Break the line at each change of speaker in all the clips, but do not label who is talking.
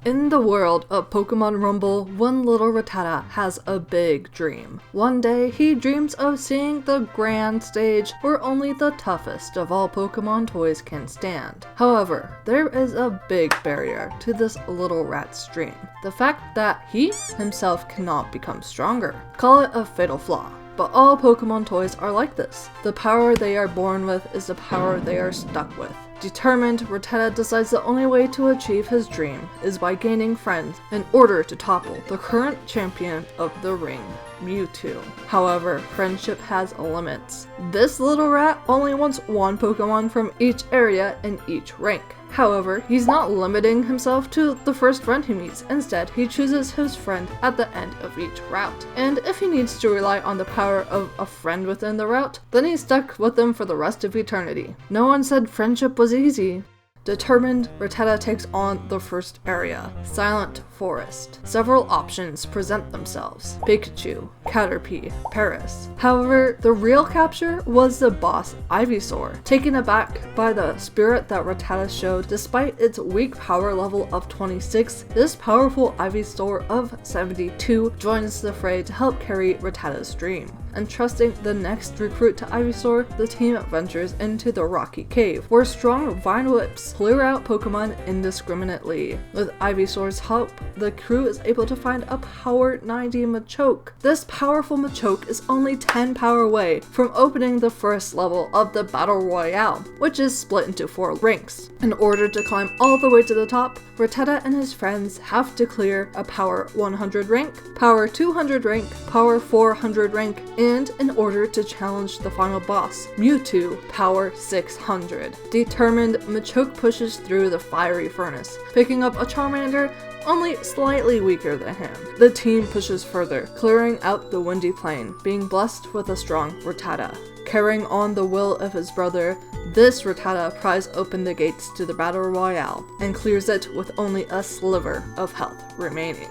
In the world of Pokemon Rumble, one little Rattata has a big dream. One day, he dreams of seeing the grand stage where only the toughest of all Pokemon toys can stand. However, there is a big barrier to this little rat's dream. The fact that he himself cannot become stronger. Call it a fatal flaw. But all Pokemon toys are like this. The power they are born with is the power they are stuck with. Determined, Rattata decides the only way to achieve his dream is by gaining friends in order to topple the current champion of the ring, Mewtwo. However, friendship has limits. This little rat only wants one Pokemon from each area in each rank. However, he's not limiting himself to the first friend he meets. Instead, he chooses his friend at the end of each route. And if he needs to rely on the power of a friend within the route, then he's stuck with them for the rest of eternity. No one said friendship was easy. Determined, Rattata takes on the first area, Silent Forest. Several options present themselves: Pikachu, Caterpie, Paris. However, the real capture was the boss Ivysaur. Taken aback by the spirit that Rattata showed, despite its weak power level of 26, this powerful Ivysaur of 72 joins the fray to help carry Rattata's dream. Entrusting the next recruit to Ivysaur, the team ventures into the rocky cave, where strong vine whips clear out Pokemon indiscriminately. With Ivysaur's help, the crew is able to find a Power 90 Machoke. This powerful Machoke is only 10 power away from opening the first level of the Battle Royale, which is split into 4 ranks. In order to climb all the way to the top, Rattata and his friends have to clear a Power 100 rank, Power 200 rank, Power 400 rank, and in order to challenge the final boss, Mewtwo, Power 600. Determined, Machoke pushes through the fiery furnace, picking up a Charmander only slightly weaker than him. The team pushes further, clearing out the windy plain, being blessed with a strong Rattata. Carrying on the will of his brother, this Rattata pries open the gates to the Battle Royale and clears it with only a sliver of health remaining.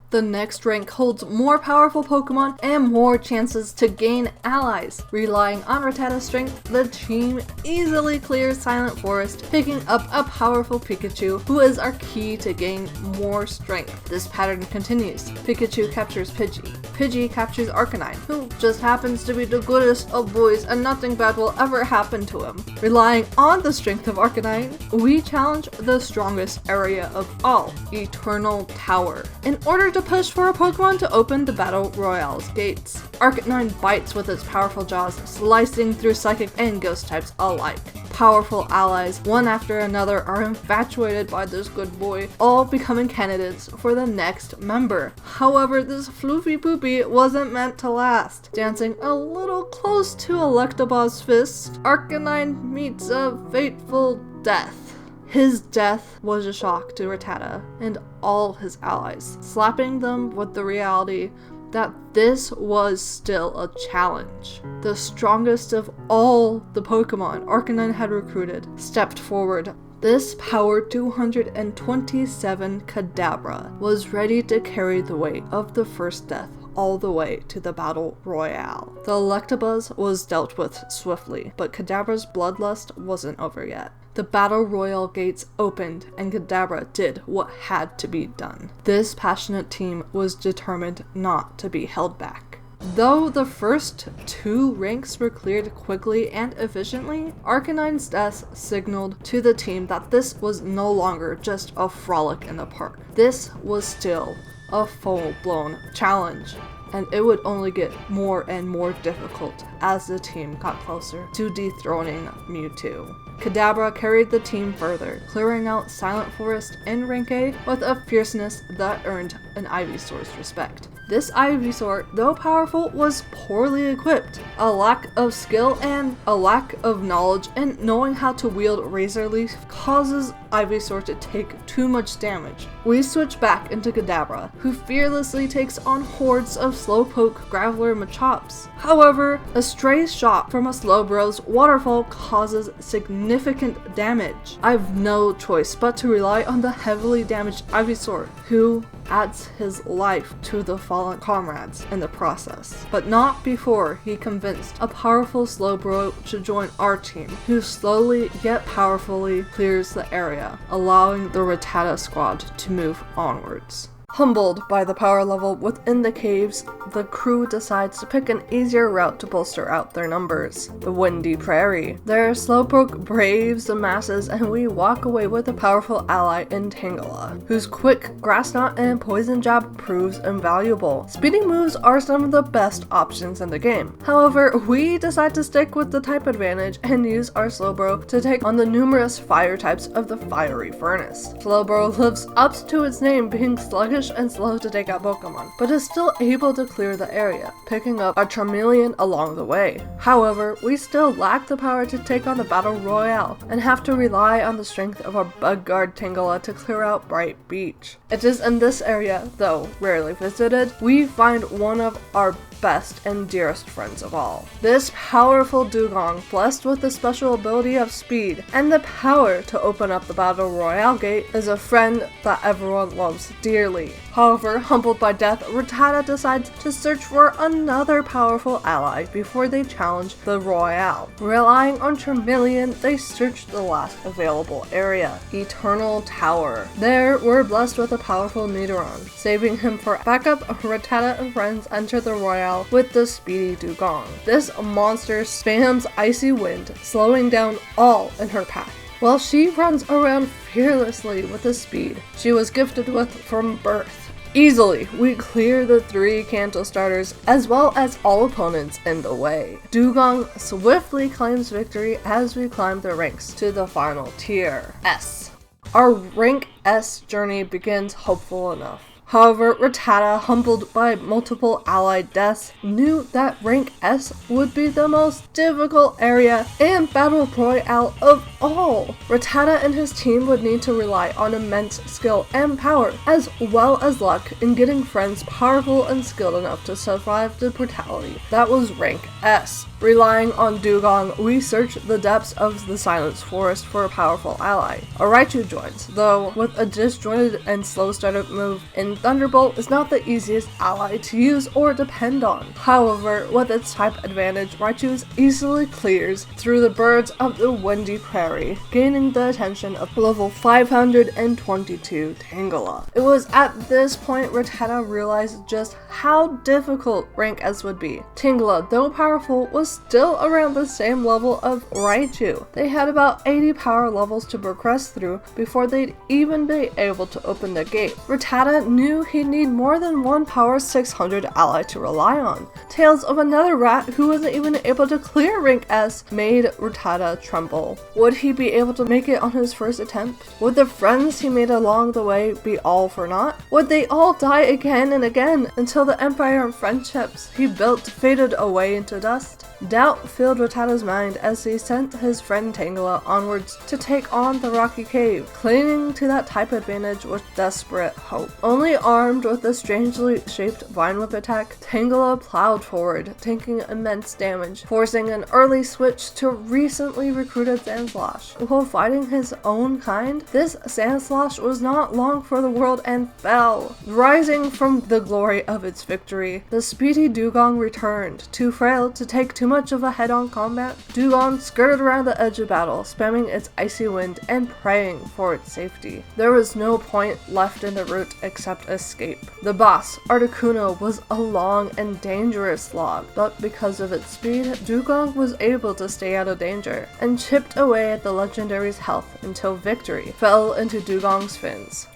The next rank holds more powerful Pokemon and more chances to gain allies. Relying on Rattata's strength, the team easily clears Silent Forest, picking up a powerful Pikachu, who is our key to gain more strength. This pattern continues. Pikachu captures Pidgey. Pidgey captures Arcanine, who just happens to be the goodest of boys and nothing bad will ever happen to him. Relying on the strength of Arcanine, we challenge the strongest area of all, Eternal Tower, in order to push for a Pokemon to open the Battle Royale's gates. Arcanine bites with its powerful jaws, slicing through Psychic and Ghost types alike. Powerful allies, one after another, are infatuated by this good boy, all becoming candidates for the next member. However, this floofy poopy wasn't meant to last. Dancing a little close to Electabuzz' fist, Arcanine meets a fateful death. His death was a shock to Rattata and all his allies, slapping them with the reality that this was still a challenge. The strongest of all the Pokemon Arcanine had recruited stepped forward. This Power 227 Kadabra was ready to carry the weight of the first death all the way to the Battle Royale. The Electabuzz was dealt with swiftly, but Kadabra's bloodlust wasn't over yet. The Battle Royale gates opened and Kadabra did what had to be done. This passionate team was determined not to be held back. Though the first 2 ranks were cleared quickly and efficiently, Arcanine's death signaled to the team that this was no longer just a frolic in the park. This was still a full-blown challenge, and it would only get more and more difficult as the team got closer to dethroning Mewtwo. Kadabra carried the team further, clearing out Silent Forest in Rank A with a fierceness that earned an Ivysaur's respect. This Ivysaur, though powerful, was poorly equipped. A lack of skill and a lack of knowledge in knowing how to wield Razor Leaf causes Ivysaur to take too much damage. We switch back into Kadabra, who fearlessly takes on hordes of Slowpoke, Graveler, Machops. However, a stray shot from a Slowbro's waterfall causes significant damage. I've no choice but to rely on the heavily damaged Ivysaur, who adds his life to the fallen comrades in the process. But not before he convinced a powerful Slowbro to join our team, who slowly yet powerfully clears the area, allowing the Rattata squad to move onwards. Humbled by the power level within the caves, the crew decides to pick an easier route to bolster out their numbers: the Windy Prairie. There, Slowpoke braves the masses and we walk away with a powerful ally in Tangela, whose quick Grass Knot and Poison Jab proves invaluable. Speedy moves are some of the best options in the game. However, we decide to stick with the type advantage and use our Slowbro to take on the numerous fire types of the Fiery Furnace. Slowbro lives up to its name, being sluggish and slow to take out Pokemon, but is still able to clear the area, picking up a Charmeleon along the way. However, we still lack the power to take on the Battle Royale, and have to rely on the strength of our Bug Guard Tangela to clear out Bright Beach. It is in this area, though rarely visited, we find one of our best and dearest friends of all. This powerful Dugong, blessed with the special ability of speed and the power to open up the Battle Royale gate, is a friend that everyone loves dearly. However, humbled by death, Rattata decides to search for another powerful ally before they challenge the Royale. Relying on Charmeleon, they search the last available area, Eternal Tower. There, we're blessed with a powerful Nidoran. Saving him for backup, Rattata and friends enter the Royale with the speedy Dugong. This monster spams Icy Wind, slowing down all in her path, while she runs around fearlessly with the speed she was gifted with from birth. Easily, we clear the 3 Kanto starters as well as all opponents in the way. Dugong swiftly claims victory as we climb the ranks to the final tier, S. Our rank S journey begins hopeful enough. However, Rattata, humbled by multiple allied deaths, knew that rank S would be the most difficult area and Battle Royale of all. Rattata and his team would need to rely on immense skill and power, as well as luck in getting friends powerful and skilled enough to survive the brutality that was rank S. Relying on Dugong, we search the depths of the Silence Forest for a powerful ally. A Raichu joins, though with a disjointed and slow startup move, and Thunderbolt is not the easiest ally to use or depend on. However, with its type advantage, Raichu easily clears through the birds of the Windy Prairie, gaining the attention of level 522 Tangela. It was at this point Rattata realized just how difficult rank S would be. Tangela, though powerful, was still around the same level of Raichu. They had about 80 power levels to progress through before they'd even be able to open the gate. Rattata knew he'd need more than one power 600 ally to rely on. Tales of another rat who wasn't even able to clear rank S made Rattata tremble. Would he be able to make it on his first attempt? Would the friends he made along the way be all for naught? Would they all die again and again until the empire and friendships he built faded away into dust? Doubt filled Rattata's mind as he sent his friend Tangela onwards to take on the rocky cave, clinging to that type advantage with desperate hope. Only armed with a strangely shaped Vine Whip attack, Tangela plowed forward, taking immense damage, forcing an early switch to recently recruited Sandslash. While fighting his own kind, this Sandslash was not long for the world and fell. Rising from the glory of its victory, the speedy Dugong returned, too frail to take too much of a head-on combat. Dugong skirted around the edge of battle, spamming its Icy Wind and praying for its safety. There was no point left in the route except escape. The boss, Articuno, was a long and dangerous slog, but because of its speed, Dugong was able to stay out of danger, and chipped away at the legendary's health until victory fell into Dugong's fins.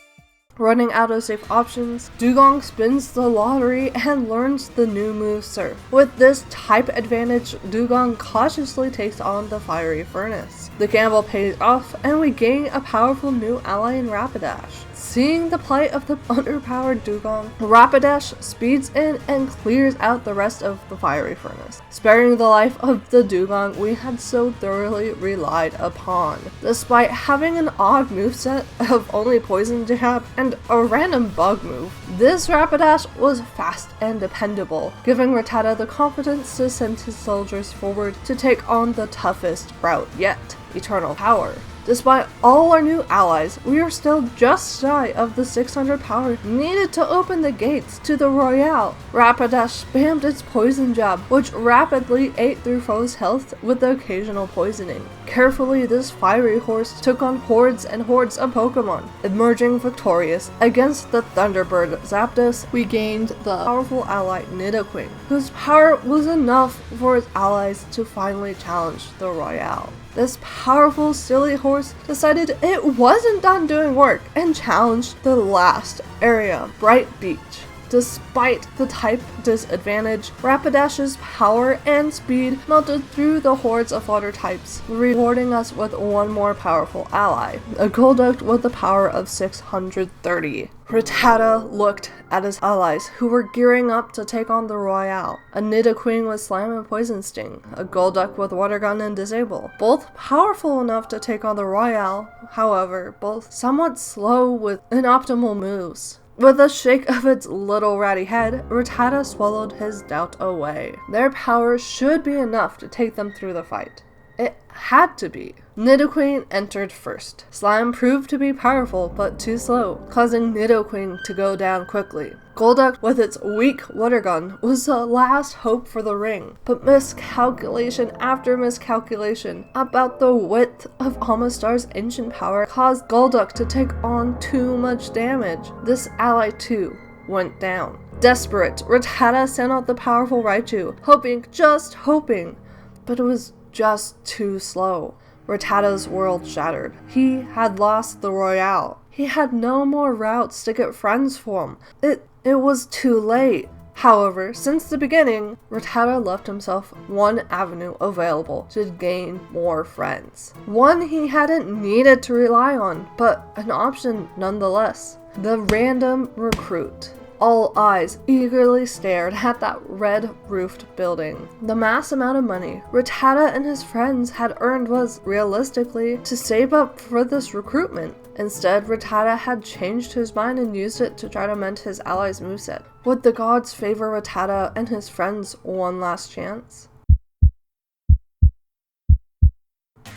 Running out of safe options, Dugong spins the lottery and learns the new move Surf. With this type advantage, Dugong cautiously takes on the Fiery Furnace. The gamble pays off and we gain a powerful new ally in Rapidash. Seeing the plight of the underpowered Dugong, Rapidash speeds in and clears out the rest of the Fiery Furnace, sparing the life of the Dugong we had so thoroughly relied upon. Despite having an odd moveset of only Poison Jab and a random bug move, this Rapidash was fast and dependable, giving Rattata the confidence to send his soldiers forward to take on the toughest route yet, Eternal Power. Despite all our new allies, we are still just shy of the 600 power needed to open the gates to the Royale. Rattata spammed its poison jab, which rapidly ate through foes' health with the occasional poisoning. Carefully, this fiery horse took on hordes and hordes of Pokemon. Emerging victorious against the Thunderbird Zapdos, we gained the powerful ally Nidoqueen, whose power was enough for its allies to finally challenge the Royale. This powerful, silly horse decided it wasn't done doing work and challenged the last area, Bright Beach. Despite the type disadvantage, Rapidash's power and speed melted through the hordes of water types, rewarding us with one more powerful ally, a Golduck with the power of 630. Rattata looked at his allies, who were gearing up to take on the Royale. A Nidoqueen with Slam and Poison Sting, a Golduck with Water Gun and Disable, both powerful enough to take on the Royale, however, both somewhat slow with inoptimal moves. With a shake of its little ratty head, Rattata swallowed his doubt away. Their power should be enough to take them through the fight. It had to be. Nidoqueen entered first. Slime proved to be powerful but too slow, causing Nidoqueen to go down quickly. Golduck, with its weak water gun, was the last hope for the ring, but miscalculation after miscalculation about the width of Amistar's ancient power caused Golduck to take on too much damage. This ally too went down. Desperate, Rattata sent out the powerful Raichu, just hoping, but it was just too slow. Rattata's world shattered. He had lost the Royale. He had no more routes to get friends for him. It was too late. However, since the beginning, Rattata left himself one avenue available to gain more friends. One he hadn't needed to rely on, but an option nonetheless. The random recruit. All eyes eagerly stared at that red-roofed building. The mass amount of money Rattata and his friends had earned was, realistically, to save up for this recruitment. Instead, Rattata had changed his mind and used it to try to mend his allies' moveset. Would the gods favor Rattata and his friends one last chance?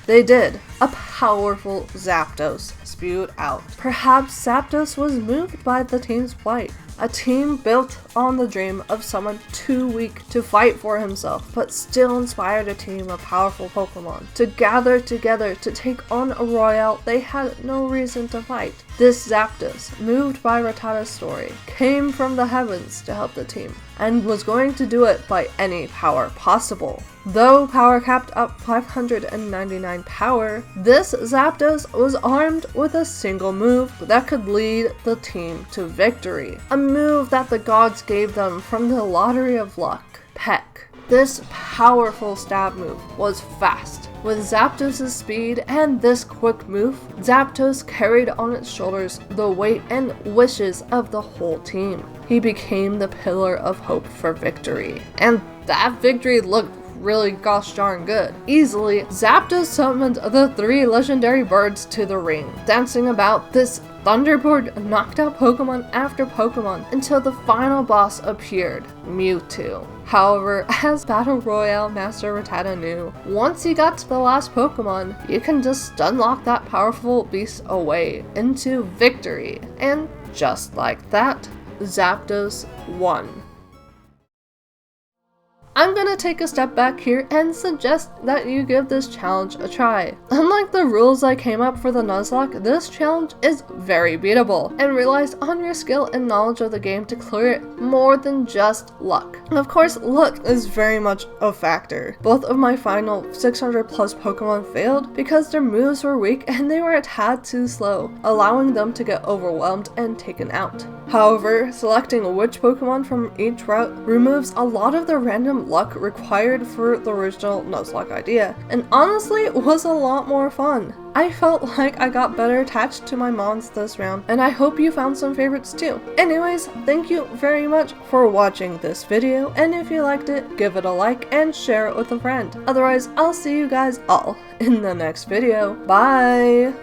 They did. A powerful Zapdos spewed out. Perhaps Zapdos was moved by the team's plight. A team built on the dream of someone too weak to fight for himself, but still inspired a team of powerful Pokemon to gather together to take on a Royale they had no reason to fight. This Zapdos, moved by Rattata's story, came from the heavens to help the team, and was going to do it by any power possible. Though power capped up 599 power, this Zapdos was armed with a single move that could lead the team to victory. A move that the gods gave them from the lottery of luck, Peck. This powerful stab move was fast. With Zapdos' speed and this quick move, Zapdos carried on its shoulders the weight and wishes of the whole team. He became the pillar of hope for victory. And that victory looked really gosh darn good. Easily, Zapdos summoned the 3 legendary birds to the ring. Dancing about, this Thunderbird knocked out Pokemon after Pokemon until the final boss appeared, Mewtwo. However, as Battle Royale Master Rattata knew, once you got to the last Pokemon, you can just unlock that powerful beast away into victory. And just like that, Zapdos won. I'm gonna take a step back here and suggest that you give this challenge a try. Unlike the rules I came up for the Nuzlocke, this challenge is very beatable and relies on your skill and knowledge of the game to clear it more than just luck. Of course, luck is very much a factor. Both of my final 600 plus Pokemon failed because their moves were weak and they were a tad too slow, allowing them to get overwhelmed and taken out. However, selecting which Pokemon from each route removes a lot of the random luck required for the original Nuzlocke idea, and honestly was a lot more fun. I felt like I got better attached to my mons this round, and I hope you found some favorites too. Anyways, thank you very much for watching this video, and if you liked it, give it a like and share it with a friend. Otherwise, I'll see you guys all in the next video. Bye!